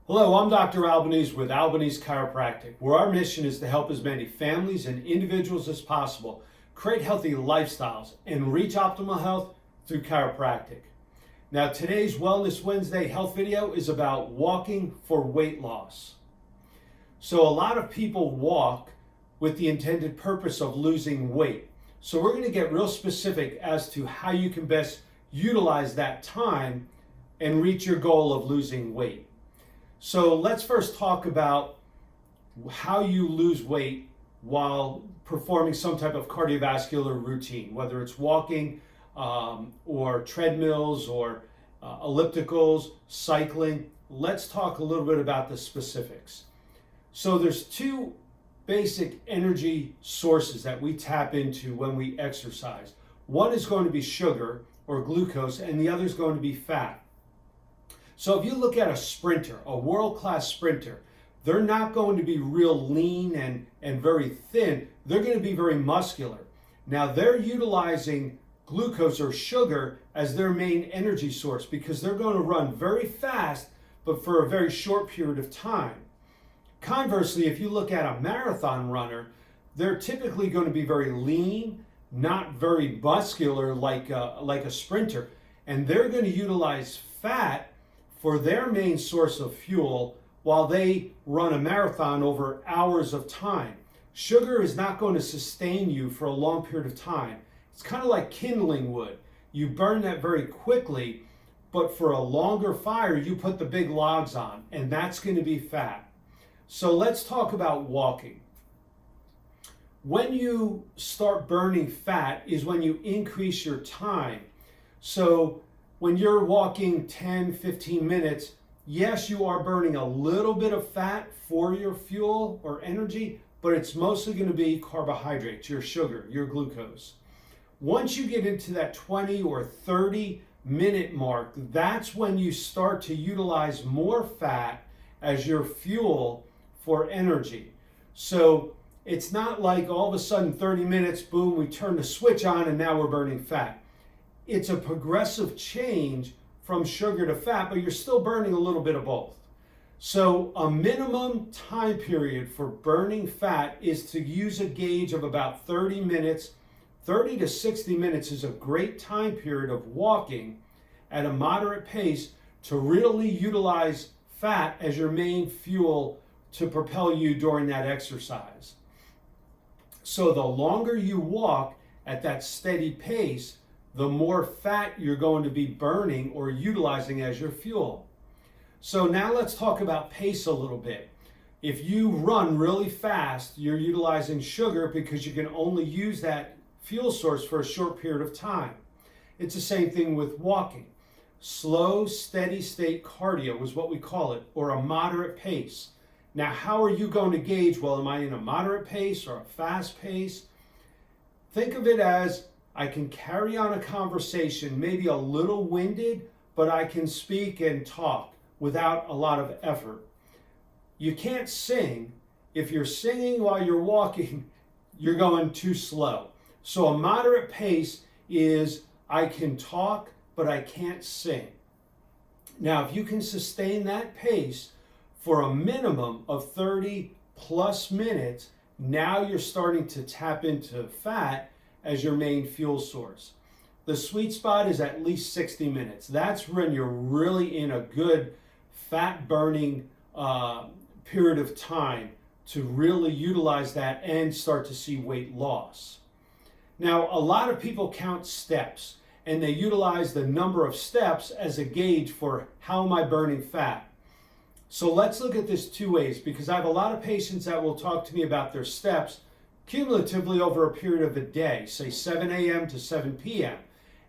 Hello, I'm Dr. Albanese with Albanese Chiropractic, where our mission is to help as many families and individuals as possible create healthy lifestyles and reach optimal health through chiropractic. Now, today's Wellness Wednesday health video is about walking for weight loss. So a lot of people walk with the intended purpose of losing weight. So we're going to get real specific as to how you can best utilize that time and reach your goal of losing weight. So let's first talk about how you lose weight while performing some type of cardiovascular routine, whether it's walking or treadmills or ellipticals, cycling. Let's talk a little bit about the specifics. So there's two basic energy sources that we tap into when we exercise. One is going to be sugar or glucose, and the other is going to be fat. So if you look at a sprinter, a world-class sprinter, they're not going to be real lean and very thin. They're going to be very muscular. Now they're utilizing glucose or sugar as their main energy source because they're going to run very fast, but for a very short period of time. Conversely, if you look at a marathon runner, they're typically going to be very lean, not very muscular like a sprinter, and they're going to utilize fat for their main source of fuel while they run a marathon over hours of time. Sugar is not going to sustain you for a long period of time. It's kind of like kindling wood. You burn that very quickly, but for a longer fire, you put the big logs on, and that's going to be fat. So let's talk about walking. When you start burning fat is when you increase your time. So when you're walking 10, 15 minutes, yes, you are burning a little bit of fat for your fuel or energy, but it's mostly going to be carbohydrates, your sugar, your glucose. Once you get into that 20 or 30 minute mark, that's when you start to utilize more fat as your fuel for energy. So it's not like all of a sudden 30 minutes, boom, we turn the switch on and now we're burning fat. It's a progressive change from sugar to fat, but you're still burning a little bit of both. So a minimum time period for burning fat is to use a gauge of about 30 minutes. 30 to 60 minutes is a great time period of walking at a moderate pace to really utilize fat as your main fuel to propel you during that exercise. So the longer you walk at that steady pace, the more fat you're going to be burning or utilizing as your fuel. So now let's talk about pace a little bit. If you run really fast, you're utilizing sugar because you can only use that fuel source for a short period of time. It's the same thing with walking. Slow, steady state cardio is what we call it, or a moderate pace. Now, how are you going to gauge, well, am I in a moderate pace or a fast pace? Think of it as I can carry on a conversation, maybe a little winded, but I can speak and talk without a lot of effort. You can't sing. If you're singing while you're walking, you're going too slow. So a moderate pace is I can talk, but I can't sing. Now, if you can sustain that pace for a minimum of 30 plus minutes, now you're starting to tap into fat as your main fuel source. The sweet spot is at least 60 minutes. That's when you're really in a good fat burning period of time to really utilize that and start to see weight loss. Now, a lot of people count steps and they utilize the number of steps as a gauge for how am I burning fat. So let's look at this two ways, because I have a lot of patients that will talk to me about their steps cumulatively over a period of a day, say 7 a.m. to 7 p.m.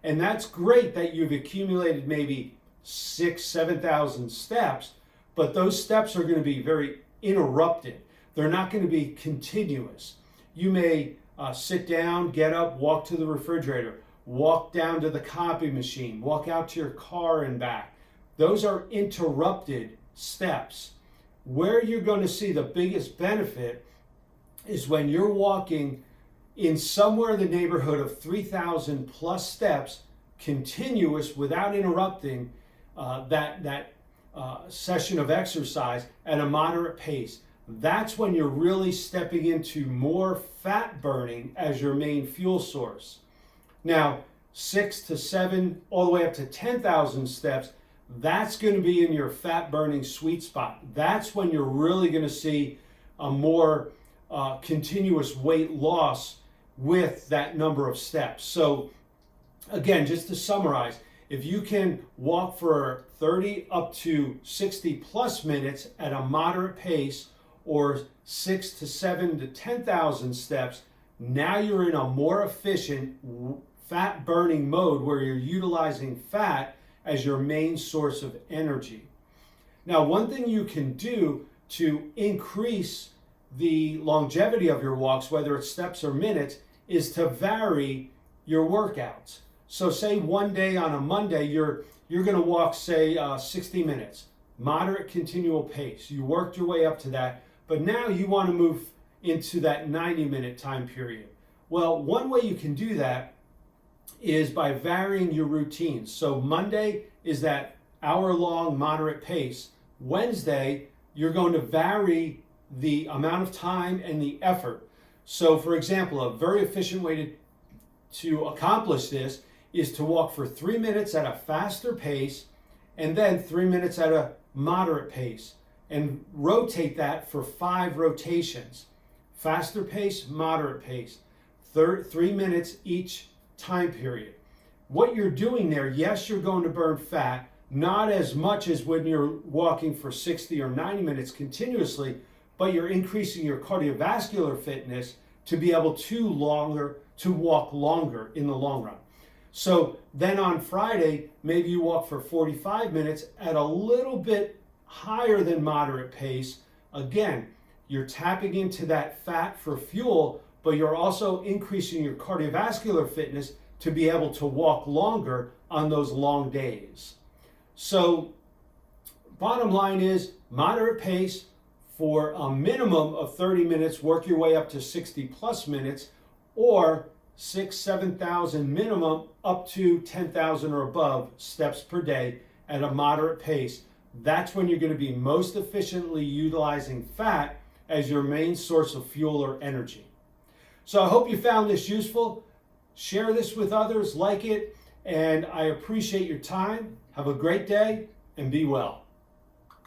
And that's great that you've accumulated maybe 7,000 steps, but those steps are going to be very interrupted. They're not going to be continuous. You may sit down, get up, walk to the refrigerator, walk down to the copy machine, walk out to your car and back. Those are interrupted steps. Where you're going to see the biggest benefit is when you're walking in somewhere in the neighborhood of 3,000 plus steps, continuous without interrupting that session of exercise at a moderate pace, that's when you're really stepping into more fat burning as your main fuel source. Now, 6 to 7, all the way up to 10,000 steps, that's going to be in your fat burning sweet spot. That's when you're really going to see a more continuous weight loss with that number of steps. So again, just to summarize, if you can walk for 30 up to 60 plus minutes at a moderate pace, or 6 to 7 to 10,000 steps, now you're in a more efficient fat burning mode where you're utilizing fat as your main source of energy. Now, one thing you can do to increase the longevity of your walks, whether it's steps or minutes, is to vary your workouts. So say one day on a Monday, you're going to walk, say, 60 minutes, moderate continual pace. You worked your way up to that, but now you want to move into that 90-minute time period. Well, one way you can do that is by varying your routines. So Monday is that hour-long moderate pace. Wednesday, you're going to vary the amount of time and the effort. So for example, a very efficient way to accomplish this is to walk for 3 minutes at a faster pace and then 3 minutes at a moderate pace, and rotate that for 5 rotations. Faster pace, moderate pace, 3 minutes each time period. What you're doing there, yes, you're going to burn fat, not as much as when you're walking for 60 or 90 minutes continuously, but you're increasing your cardiovascular fitness to be able to walk longer in the long run. So then on Friday, maybe you walk for 45 minutes at a little bit higher than moderate pace. Again, you're tapping into that fat for fuel, but you're also increasing your cardiovascular fitness to be able to walk longer on those long days. So bottom line is moderate pace for a minimum of 30 minutes, work your way up to 60 plus minutes, or 7,000 minimum up to 10,000 or above steps per day at a moderate pace. That's when you're going to be most efficiently utilizing fat as your main source of fuel or energy. So I hope you found this useful. Share this with others, like it, and I appreciate your time. Have a great day and be well.